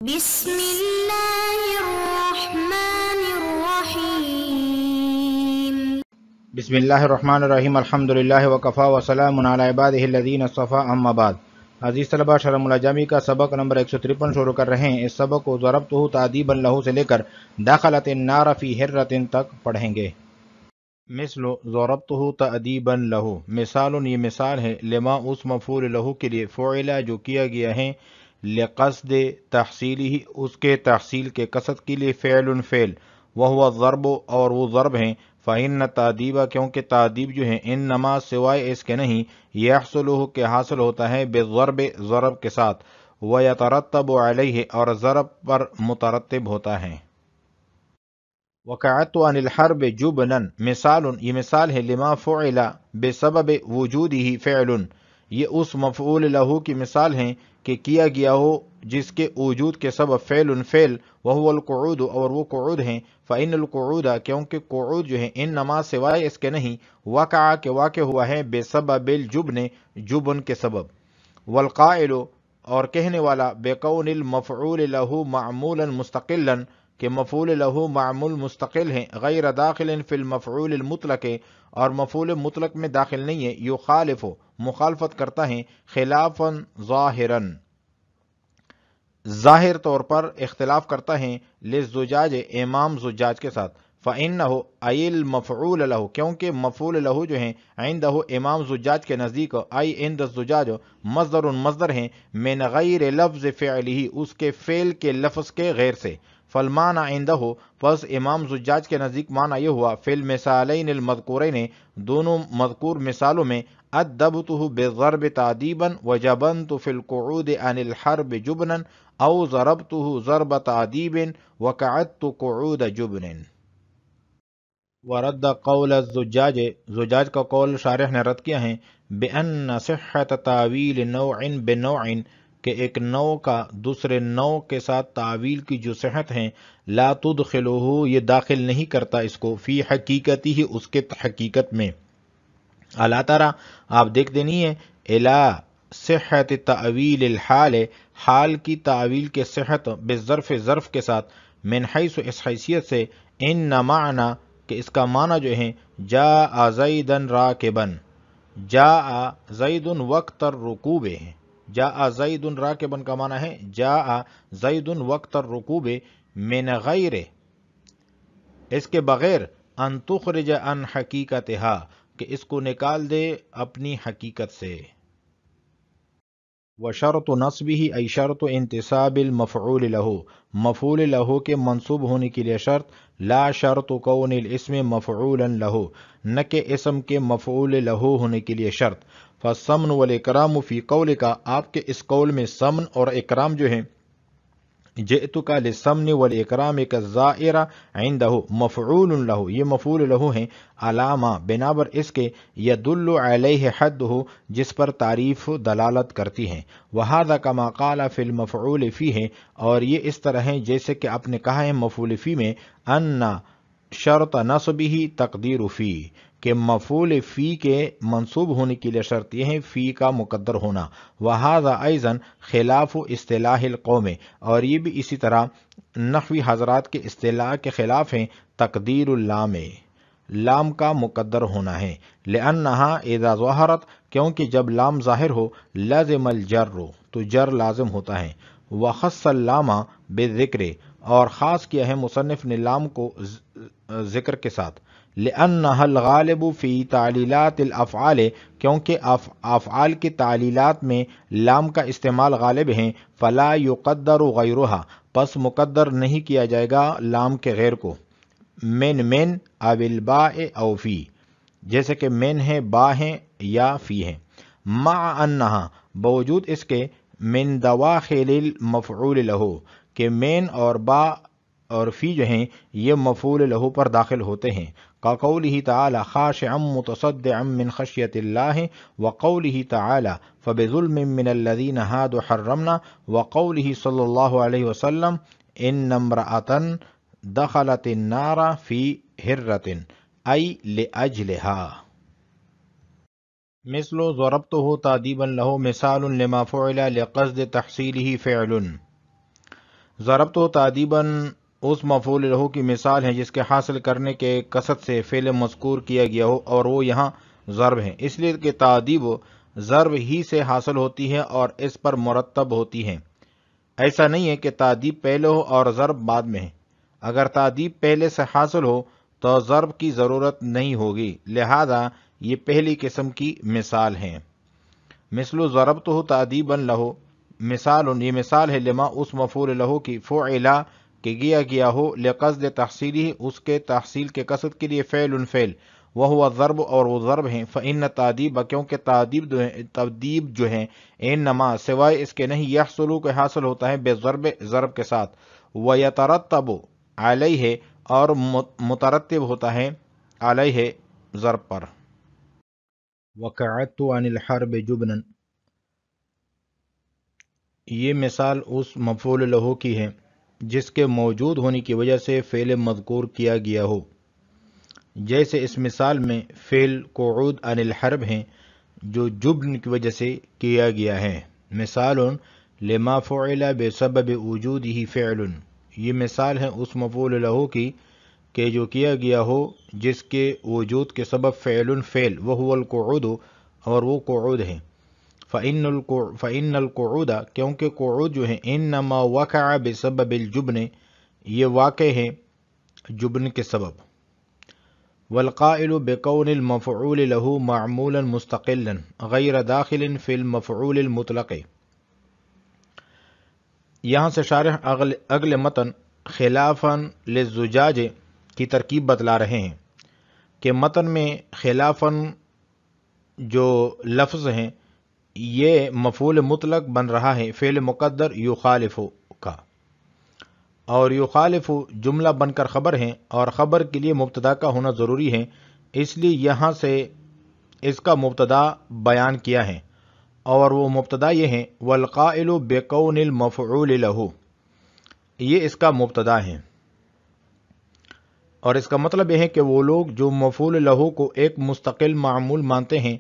بسم اللہ الرحمن الرحیم۔ بسم اللہ الرحمن الرحیم الحمدللہ وکفا وسلام علی عبادہ الذین اصطفیٰ اما بعد۔ عزیز طلبہ، شرح ملجامی کا سبق نمبر 153 شروع کر رہے ہیں۔ اس سبق کو ضربتہ تعدیبا لہ سے لے کر دخلت النار فی حرۃ تک پڑھیں گے۔ مثل ضربتہ تعدیبا لہ، مثال یہ مثال ہے، لما اس مفعول لہ کے لیے، فعلا جو کیا گیا ہے، لقصد تحصیلی اس کے تحصیل کے قصد کے لیے، فعل فعل، وہو الضرب اور وہ ضرب ہیں، فإن تعدیبہ کیونکہ تعدیب جو ہے، انما سوائے اس کے نہیں، یحصل کہ حاصل ہوتا ہے، بالضرب ضرب کے ساتھ، ویترتب علیہ اور ضرب پر مترتب ہوتا ہے۔ وقعت عن الحرب جبنا، مثال یہ مثال ہے، لما فعل بسبب وجودہ فعل، یہ اس مفعول لہ کی مثال ہیں کہ کیا گیا ہو جس کے وجود کے سبب فعل فعل، وہو القعود اور وہ قعود ہیں، فإن القعود کیونکہ قعود جو ہے، انما سوائے اس کے نہیں، وقع کہ واقع ہوا ہے، بسبب الجبن جبن کے سبب، والقائل اور کہنے والا، بقول المفعول لہ معمولا مستقلا کہ مفعول لہ معمول مستقل ہیں، غیر داخل فی المفعول المطلق اور مفعول مطلق میں داخل نہیں ہے، یخالف مخالفت کرتا ہے، خلافا ظاہرا ظاہر طور پر اختلاف کرتا ہے، للزجاج امام زجاج کے ساتھ، فإنہ ای المفعول لہ کیونکہ مفعول لہ جو ہیں، عندہ امام زجاج کے نزدیک، ای عند الزجاج مصدر مصدر ہیں، من غیر لفظ فعلہ اس کے فعل کے لفظ کے غیر سے، فالمعنی عندہ پس امام زجاج کے نزدیک معنی یہ ہوا، فی المثالین المذکورین دونوں مذکور مثالوں میں، ادبتہ بالضرب تعدیبا وجبنت فی القعود عن الحرب جبنا او ضربتہ ضرب تعدیب وقعدت قعود جبن۔ ورد قول الزجاج زجاج کا قول شارح نے رد کیا ہے، بأن صحت تعویل نوع بنوع کہ ایک نوع کا دوسرے نوع کے ساتھ تعویل کی جو صحت ہے، لا تدخلہ یہ داخل نہیں کرتا اس کو، فی حقیقتی ہی اس کے حقیقت میں، الا ترى آپ دیکھتے نہیں ہیں، الا صحت تعویل الحال حال کی تعویل کے صحت بالظرف ظرف کے ساتھ، من حیث اس حیثیت سے، ان معنی کہ اس کا معنی جو ہے، جاء زیدا راکبا، جاء زید وقت الرکوب ہے، جاء زید راکبا کا معنی ہے، جاء زید وقت الرکوب، من غیر اس کے بغیر، ان تخرج عن حقیقتها کہ اس کو نکال دے اپنی حقیقت سے، وشرط نصبہ ای شرط انتصاب المفعول لہ مفعول لہ کے منصوب ہونے کے لیے شرط، لا شرط کون الاسم مفعولا لہ نہ کہ اسم کے مفعول لہ ہونے کے لیے شرط، فالسمن والاکرام فی قول کا آپ کے اس قول میں سمن اور اکرام جو ہیں، جئتک للسمن والاکرام کالزائر عندہ مفعول لہ یہ مفعول لہ ہیں، علامہ بنابر اس کے، یدل علیہ حدہ جس پر تعریف دلالت کرتی ہیں، وہذا کما قال فی المفعول فیہ اور یہ اس طرح ہے جیسے کہ آپ نے کہا ہے مفعول فی میں، ان شرط نصبہ تقدیر فی کہ مفعول فی کے منصوب ہونے کے لیے شرط یہ ہے فی کا مقدر ہونا، وہذا ایضا خلاف اصطلاح القوم اور یہ بھی اسی طرح نحوی حضرات کے اصطلاح کے خلاف ہیں، تقدیر اللام لام کا مقدر ہونا ہے، لأنہا اذا ظہرت کیونکہ جب لام ظاہر ہو، لازم الجر تو جر لازم ہوتا ہے، وخص اللام بالذکر اور خاص کیا ہے مصنف نے لام کو ذکر کے ساتھ، لأنہا الغالب فی تعلیلات الافعال کیونکہ افعال کی تعلیلات میں لام کا استعمال غالب ہیں، فلا یقدر غیرہا پس مقدر نہیں کیا جائے گا لام کے غیر کو، من او الباء او فی جیسے کہ من ہے، با ہیں یا فی ہیں، مع انہا باوجود اس کے، من دواخل المفعول لہ کہ من اور با اور فی جو ہیں یہ مفعول لہ پر داخل ہوتے ہیں، قولہ تعالی خاشعا متصدعا من خشیۃ اللہ، وقولہ تعالی فبظلم من الذین ہادوا حرمنا، وقولہ صلی اللہ علیہ وسلم ان امرأة دخلت النار فی حرۃ ای لأجلہا۔ مثل ضربتہ تعدیبا لہ مثال لما فعل لقصد تحصیلہ فعل، ضربتہ تعدیباً اس مفعول لہو کی مثال ہے جس کے حاصل کرنے کے قصد سے فعل مذکور کیا گیا ہو اور وہ یہاں ضرب ہے، اس لیے کہ تعدیب ضرب ہی سے حاصل ہوتی ہے اور اس پر مرتب ہوتی ہے۔ ایسا نہیں ہے کہ تعدیب پہلے ہو اور ضرب بعد میں ہے۔ اگر تعدیب پہلے سے حاصل ہو تو ضرب کی ضرورت نہیں ہوگی، لہذا یہ پہلی قسم کی مثال ہے۔ مثل ضربتہ تعدیبا لہو، یہ مثال ہے لما اس مفعول لہو کی فعلا کہ گیا ہو لقصد تحصیلی اس کے تحصیل کے قصد کے لیے فعل وہو ضرب اور وہ ضرب ہیں، فإن تعدیب کیونکہ تعدیب جو ہے انما سوائے اس کے نہیں یحصل کے حاصل ہوتا ہے بضرب ضرب کے ساتھ، ویترتب علیہ اور مترتب ہوتا ہے علیہ ضرب پر۔ وقعدت عن الحرب جبنا، یہ مثال اس مفعول لہو کی ہے جس کے موجود ہونے کی وجہ سے فعل مذکور کیا گیا ہو، جیسے اس مثال میں فعل قعود عن الحرب ہیں جو جبن کی وجہ سے کیا گیا ہے۔ مثال لما فعل بسبب وجودہ فعل، یہ مثال ہے اس مفعول لہو کی کہ جو کیا گیا ہو جس کے وجود کے سبب فعل وہو القعود اور وہ قعود ہے۔ فإن القعود کیونکہ قعود جو ہے انما وقع بسبب الجبن، یہ واقع ہے جبن کے سبب۔ والقائل بكون المفعول له معمولا مستقلا غیر داخل في المفعول المطلق، یہاں سے شارح اگلے متن خلافا للزجاج کی ترکیب بتلا رہے ہیں کہ متن میں خلافا جو لفظ ہیں یہ مفعول مطلق بن رہا ہے فعل مقدر یخالف کا، اور یخالف جملہ بن کر خبر ہیں اور خبر کے لیے مبتدا کا ہونا ضروری ہے، اس لیے یہاں سے اس کا مبتدا بیان کیا ہے، اور وہ مبتدا یہ ہے والقائل بکون المفعول له، یہ اس کا مبتدا ہے، اور اس کا مطلب یہ ہے کہ وہ لوگ جو مفعول له کو ایک مستقل معمول مانتے ہیں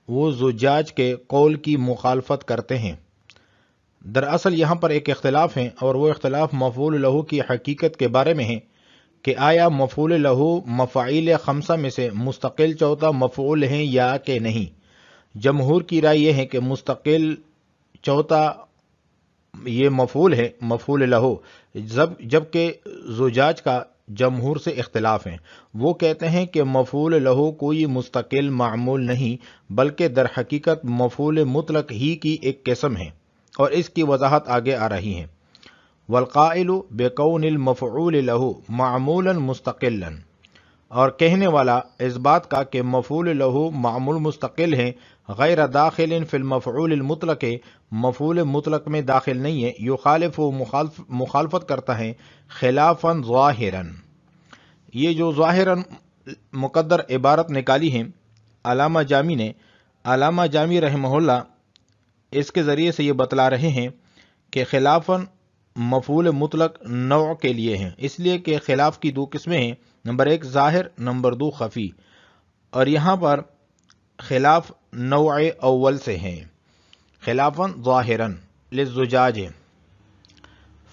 وہ زجاج کے قول کی مخالفت کرتے ہیں۔ دراصل یہاں پر ایک اختلاف ہے اور وہ اختلاف مفعول له کی حقیقت کے بارے میں ہے کہ آیا مفعول له مفاعیل خمسہ میں سے مستقل چوتھا مفعول ہیں یا کہ نہیں۔ جمہور کی رائے یہ ہے کہ مستقل چوتھا یہ مفعول ہے مفعول له، جبکہ زجاج کا جمہور سے اختلاف ہیں، وہ کہتے ہیں کہ مفعول له کوئی مستقل معمول نہیں بلکہ در حقیقت مفعول مطلق ہی کی ایک قسم ہے، اور اس کی وضاحت آگے آ رہی ہے۔ والقائل بکون المفعول له معمولا مستقلا، اور کہنے والا اس بات کا کہ مفعول له معمول مستقل ہے غیر داخل فی المفعول المطلق، مفعول مطلق میں داخل نہیں ہے، یخالف مخالفت کرتا ہے خلافا ظاہرا، یہ جو ظاہرا مقدر عبارت نکالی ہے علامہ جامی نے، علامہ جامی رحمہ اللہ اس کے ذریعے سے یہ بتلا رہے ہیں کہ خلافا مفعول مطلق نوع کے لیے ہیں، اس لیے کہ خلاف کی دو قسمیں ہیں، نمبر ایک ظاہر، نمبر دو خفی، اور یہاں پر خلاف نوع اول سے ہیں، خلافا ظاہرا للزجاج،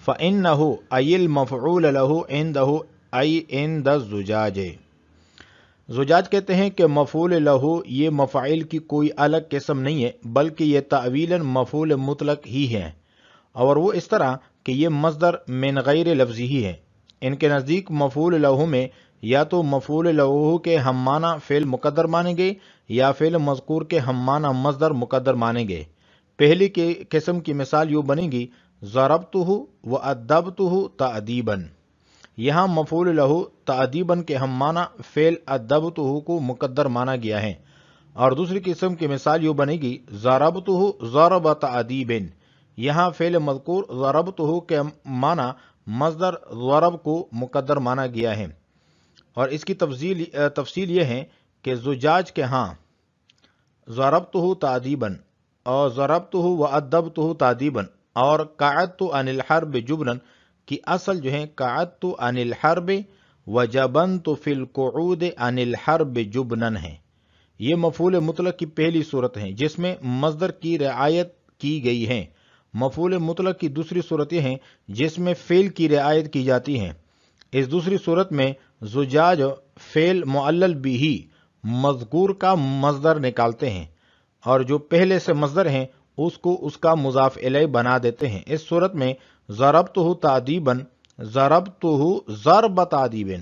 فإنه أي المفعول له عنده أي عند الزجاج، زجاج کہتے ہیں کہ مفعول له یہ مفاعل کی کوئی الگ قسم نہیں ہے بلکہ یہ تعویلاً مفعول مطلق ہی ہے، اور وہ اس طرح کہ یہ مصدر من غیر لفظی ہی ہے۔ ان کے نزدیک مفعول له میں یا تو مفعول له کے ہم معنی فعل مقدر مانیں گے یا فعل مذکور کے ہم معنی مصدر مقدر مانیں گے۔ پہلی قسم کی مثال یوں بنے گی ضربتہ وادبتہ تأدیبا، یہاں مفعول له تأدیبا کے ہم معنی فعل ادبتہ کو مقدر مانا گیا ہے، اور دوسری قسم کی مثال یوں بنے گی ضربتہ ضرب تأدیب، یہاں فعل مذکور ضربتہ کے معنی مصدر ضرب کو مقدر مانا گیا ہے، اور اس کی تفصیل یہ ہے کہ زجاج کے ہاں ضربتہ تأدیبا اور ضربتہ وادبتہ تأدیبا اور قعدت عن الحرب جبنا کی اصل جو ہے قعدت عن الحرب وجبنت فی القعود عن الحرب جبنا ہے۔ یہ مفعول مطلق کی پہلی صورت ہے جس میں مصدر کی رعایت کی گئی ہے، مفعول مطلق کی دوسری صورت یہ ہیں جس میں فعل کی رعایت کی جاتی ہے۔ اس دوسری صورت میں زجاج فعل معلل بھی مذکور کا مصدر نکالتے ہیں اور جو پہلے سے مصدر ہیں اس کو اس کا مضاف الیہ بنا دیتے ہیں۔ اس صورت میں ضربتہ تعدیباً، ضربتہ ضرب تعدیباً،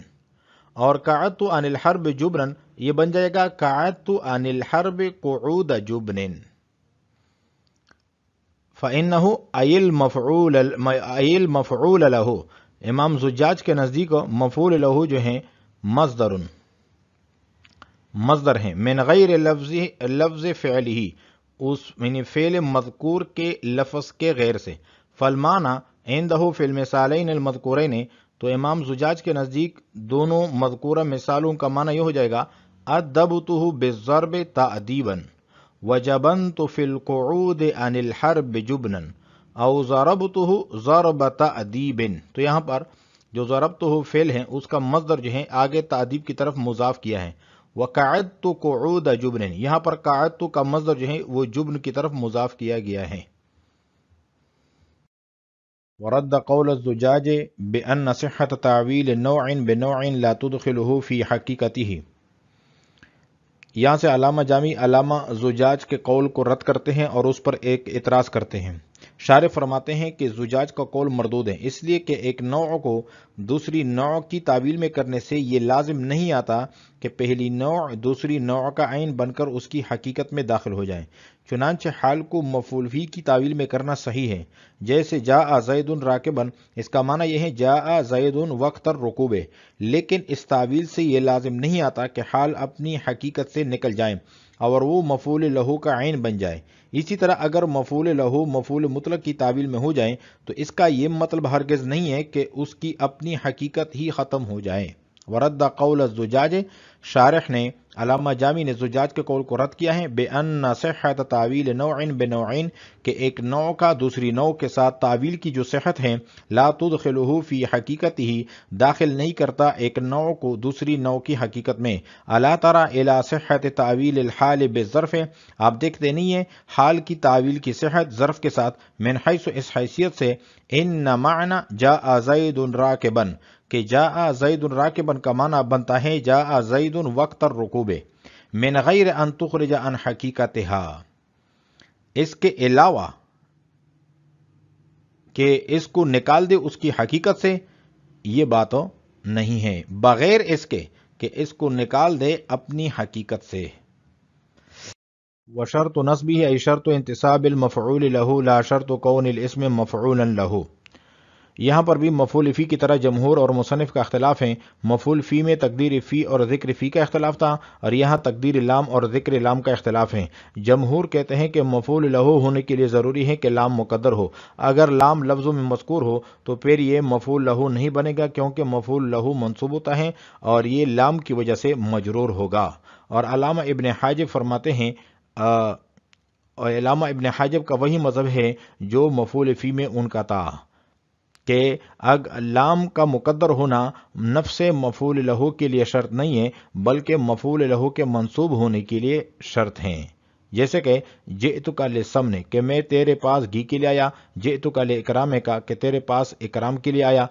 اور قعدت عن الحرب جبرن یہ بن جائے گا قعدت عن الحرب قعود جبن۔ فإنه أي المفعول له، امام زجاج کے نزدیک مفعول له جو ہیں مصدر ہیں من غیر لفظ فعلہ، اس یعنی فعل مذکور کے لفظ کے غیر سے۔ فالمعنی عنده فی المثالین المذکورین، تو امام زجاج کے نزدیک دونوں مذکورہ مثالوں کا معنی یہ ہو جائے گا ادبتہ بالضرب تأدیبا وجبنت فی القعود عن الحرب جبنا او ضربتہ ضرب تأدیب۔ تو یہاں پر جو ضربتہ فعل ہے اس کا مصدر جو ہے آگے تأدیب کی طرف مضاف کیا ہے، وقعدت قعود جبن، یہاں پر قعدت کا مصدر جو ہے وہ جبن کی طرف مضاف کیا گیا ہے۔ ورد قول الزجاج بأن صحة تعویل نوع بنوع لا تدخله في حقیقته، یہاں سے علامہ جامی علامہ زجاج کے قول کو رد کرتے ہیں اور اس پر ایک اعتراض کرتے ہیں۔ شارح فرماتے ہیں کہ زجاج کا قول مردود ہے، اس لیے کہ ایک نوع کو دوسری نوع کی تعویل میں کرنے سے یہ لازم نہیں آتا کہ پہلی نوع دوسری نوع کا عین بن کر اس کی حقیقت میں داخل ہو جائے۔ چنانچہ حال کو مفعول فی کی تعویل میں کرنا صحیح ہے، جیسے جاء زید راکبن، اس کا معنی یہ ہے جاء زید وقت الرکوب، لیکن اس تعویل سے یہ لازم نہیں آتا کہ حال اپنی حقیقت سے نکل جائے اور وہ مفعول لہو کا عین بن جائے۔ اسی طرح اگر مفعول لہو مفعول مطلق کی تعویل میں ہو جائے تو اس کا یہ مطلب ہرگز نہیں ہے کہ اس کی اپنی حقیقت ہی ختم ہو جائے۔ ورد قول الزجاج، شارح نے علامہ جامی نے زجاج کے قول کو رد کیا ہے بأن صحت تعویل نوع بنوع، کہ ایک نوع کا دوسری نوع کے ساتھ تعویل کی جو صحت ہے لا تدخلہ فی حقیقتہ، داخل نہیں کرتا ایک نوع کو دوسری نوع کی حقیقت میں۔ الا تری الی صحت تعویل الحال بالظرف، آپ دیکھتے نہیں ہیں حال کی تعویل کی صحت ظرف کے ساتھ، من حیث اس حیثیت سے ان معنی جاء زید راکبا، کہ جاء زید راکبا کا معنی بنتا ہے جاء زید وقت الرکوب من غیر ان تخرج عن حقیقتها، اس کے علاوہ کہ اس کو نکال دے اس کی حقیقت سے، یہ بات نہیں ہے، بغیر اس کے کہ اس کو نکال دے اپنی حقیقت سے۔ وشرط نصبه ای شرط انتصاب المفعول له لا شرط کون الاسم مفعولا له، یہاں پر بھی مفعول فی کی طرح جمہور اور مصنف کا اختلاف ہے۔ مفعول فی میں تقدیر فی اور ذکر فی کا اختلاف تھا اور یہاں تقدیر لام اور ذکر لام کا اختلاف ہے۔ جمہور کہتے ہیں کہ مفعول لہ ہونے کے لیے ضروری ہے کہ لام مقدر ہو، اگر لام لفظوں میں مذکور ہو تو پھر یہ مفعول لہ نہیں بنے گا، کیونکہ مفعول لہ منصوب ہوتا ہے اور یہ لام کی وجہ سے مجرور ہوگا۔ اور علامہ ابن حاجب فرماتے ہیں اور علامہ ابن حاجب کا وہی مذہب ہے جو مفعول فی میں ان کا تھا کہ لام کا مقدر ہونا نفس مفعول لہ کے لیے شرط نہیں ہے بلکہ مفعول لہ کے منصوب ہونے کے لیے شرط ہیں، جیسے کہ جئتک للثمن کہ میں تیرے پاس گھی کے لیے آیا، جئتک لاکرامک کہ تیرے پاس اکرام کے لیے آیا،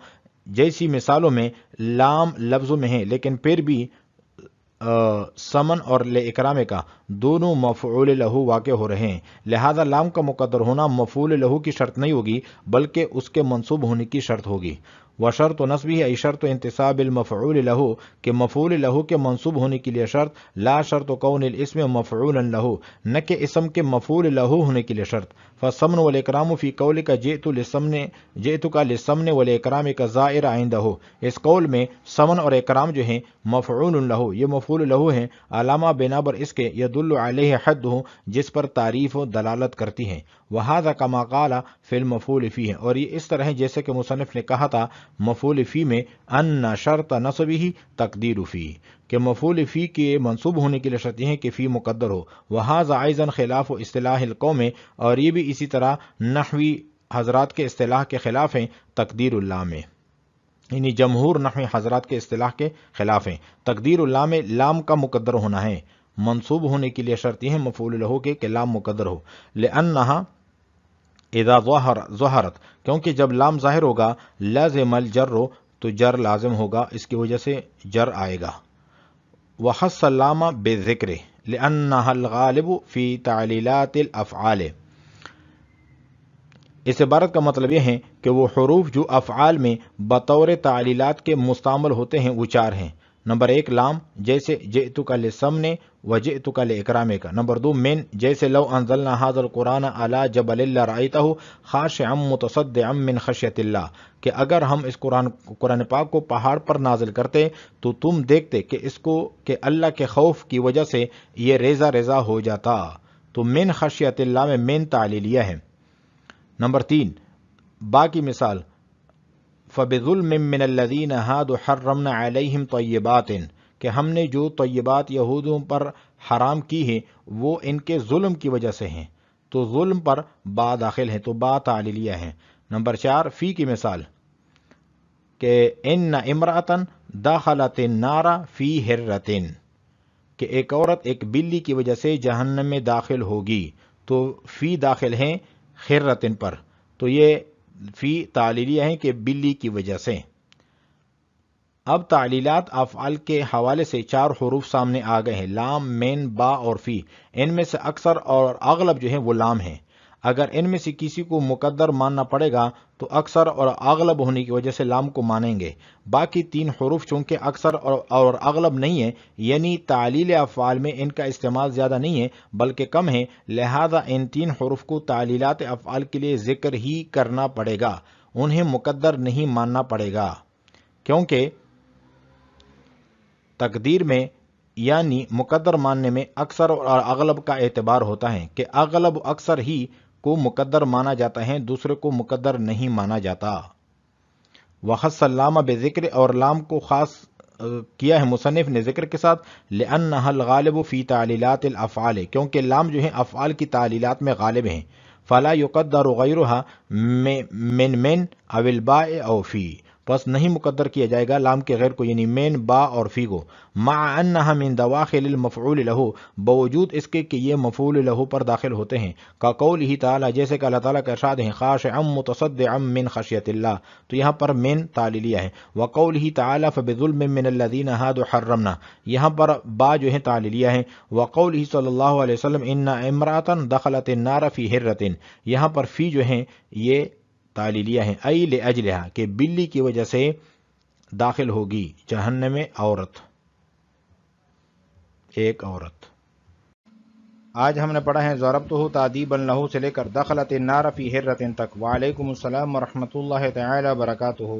جیسی مثالوں میں لام لفظوں میں ہے لیکن پھر بھی سمن اور اکرام کا دونوں مفعول لہ واقع ہو رہے ہیں، لہذا لام کا مقدر ہونا مفعول لہ کی شرط نہیں ہوگی بلکہ اس کے منصوب ہونے کی شرط ہوگی۔ وشرط نصبه ای شرط انتصاب المفعول لہ، کہ مفعول لہ کے منصوب ہونے کے لیے شرط، لا شرط کون الاسم مفعولا لہ، نہ کہ اسم کے مفعول لہ ہونے کے لیے شرط۔ فالثمن والاکرام فی قولک جئتک للثمن والاکرامک زائر عندہ، اس قول میں ثمن اور اکرام جو ہیں مفعول لہ، یہ مفعول لہ ہیں، علامہ بنا بر اس کے یدل علیہ حدہ، جس پر تعریف و دلالت کرتی ہے۔ وہذا کما قال فی المفعول فیہ، اور یہ اس طرح ہے جیسے کہ مصنف نے کہا تھا مفعول فی میں ان شرط نصبہ تقدیر فی، کہ مفعول فی کے منصوب ہونے کے لیے شرط یہ ہے کہ فی مقدر ہو۔ وہذا ایضا خلاف اصطلاح القوم، اور یہ بھی اسی طرح نحوی حضرات کے اصطلاح کے خلاف ہیں تقدیر اللام، یعنی جمہور نحوی حضرات کے اصطلاح کے خلاف ہیں۔ تقدیر اللام لام کا مقدر ہونا ہے، منصوب ہونے کے لیے شرط یہ ہے مفعول لہ کے کہ لام مقدر ہو، لأنہا اذا ظہرت کیونکہ جب لام ظاہر ہوگا لازم الجر تو جر لازم ہوگا، اس کی وجہ سے جر آئے گا۔ وخص اللام بذکر لأنها الغالب فی تعلیلات الافعال، اس عبارت کا مطلب یہ ہے کہ وہ حروف جو افعال میں بطور تعلیلات کے مستعمل ہوتے ہیں وہ چار ہیں۔ نمبر 1 لام، جیسے جئتک للسمن وجئتک لاکرامک۔ نمبر 2 من، جیسے لو انزلنا هذا القرآن على جبل لرأيته خاشعا متصدعا من خشیۃ اللہ، کہ اگر ہم اس قرآن پاک کو پہاڑ پر نازل کرتے تو تم دیکھتے کہ اس کو کہ اللہ کے خوف کی وجہ سے یہ ریزہ ریزہ ہو جاتا۔ تو من خشیۃ اللہ میں من تعلیلیہ ہے۔ نمبر 3 با کی مثال فَبِظُلْمٍ مِّنَ الَّذِينَ هَادُوا حَرَّمْنَا عَلَيْهِمْ طَيِّبَاتٍ، کہ ہم نے جو طیبات یہودوں پر حرام کی ہیں وہ ان کے ظلم کی وجہ سے ہیں، تو ظلم پر با داخل ہے، تو با تعلیلیہ ہے۔ نمبر 4 فی کی مثال کہ ان امرأۃ دخلت النار فی ہرۃ، کہ ایک عورت ایک بلی کی وجہ سے جہنم میں داخل ہوگی، تو فی داخل ہیں خرتن پر، تو یہ فی تعلیلیہ ہے کہ بلی کی وجہ سے۔ اب تعلیلات افعال کے حوالے سے 4 حروف سامنے آ گئے ہیں، لام، مین، با اور فی۔ ان میں سے اکثر اور اغلب جو ہیں وہ لام ہیں۔ اگر ان میں سے کسی کو مقدر ماننا پڑے گا تو اکثر اور اغلب ہونے کی وجہ سے لام کو مانیں گے۔ باقی 3 حروف چونکہ اکثر اور اغلب نہیں ہیں، یعنی تعلیل افعال میں ان کا استعمال زیادہ نہیں ہے بلکہ کم ہے، لہذا ان 3 حروف کو تعلیلات افعال کے لیے ذکر ہی کرنا پڑے گا، انہیں مقدر نہیں ماننا پڑے گا، کیونکہ تقدیر میں یعنی مقدر ماننے میں اکثر اور اغلب کا اعتبار ہوتا ہے کہ اغلب اکثر ہی کو مقدر مانا جاتا ہے، دوسرے کو مقدر نہیں مانا جاتا۔ وخص اللام بذکر، اور لام کو خاص کیا ہے مصنف نے ذکر کے ساتھ، لأنها الغالب فی تعلیلات الافعال، کیونکہ لام جو ہیں افعال کی تعلیلات میں غالب ہیں۔ فلا يقدر غیرها من او الباء او فی، پس نہیں مقدر کیا جائے گا لام کے غیر کو، یعنی مین، با اور فی کو، مع انها من دواخل المفعول له، باوجود اس کے کہ یہ مفعول له پر داخل ہوتے ہیں، کا قولہ تعالی، جیسے کہ اللہ تعالیٰ کا ارشاد ہے، خاشعا متصدعا من خشیۃ اللہ، تو یہاں پر من تعلیلیہ ہے۔ وقولہ تعالی فبظلم من الذین هادوا حرمنا، یہاں پر با جو ہے تعلیلیہ ہے۔ وقولہ صلی اللہ علیہ وسلم ان امرأۃ دخلت النار فی ہرۃ، یہاں پر فی جو ہیں یہ تعلیلیہ ہیں، ای لاجلھا، کہ بلی کی وجہ سے داخل ہوگی جہنم میں عورت، ایک عورت۔ آج ہم نے پڑھا ہے ضربتہ تادیبا لہ سے لے کر دخلت النار فی ہرۃ تک۔ وعلیکم السلام ورحمۃ اللہ تعالی وبرکاتہ۔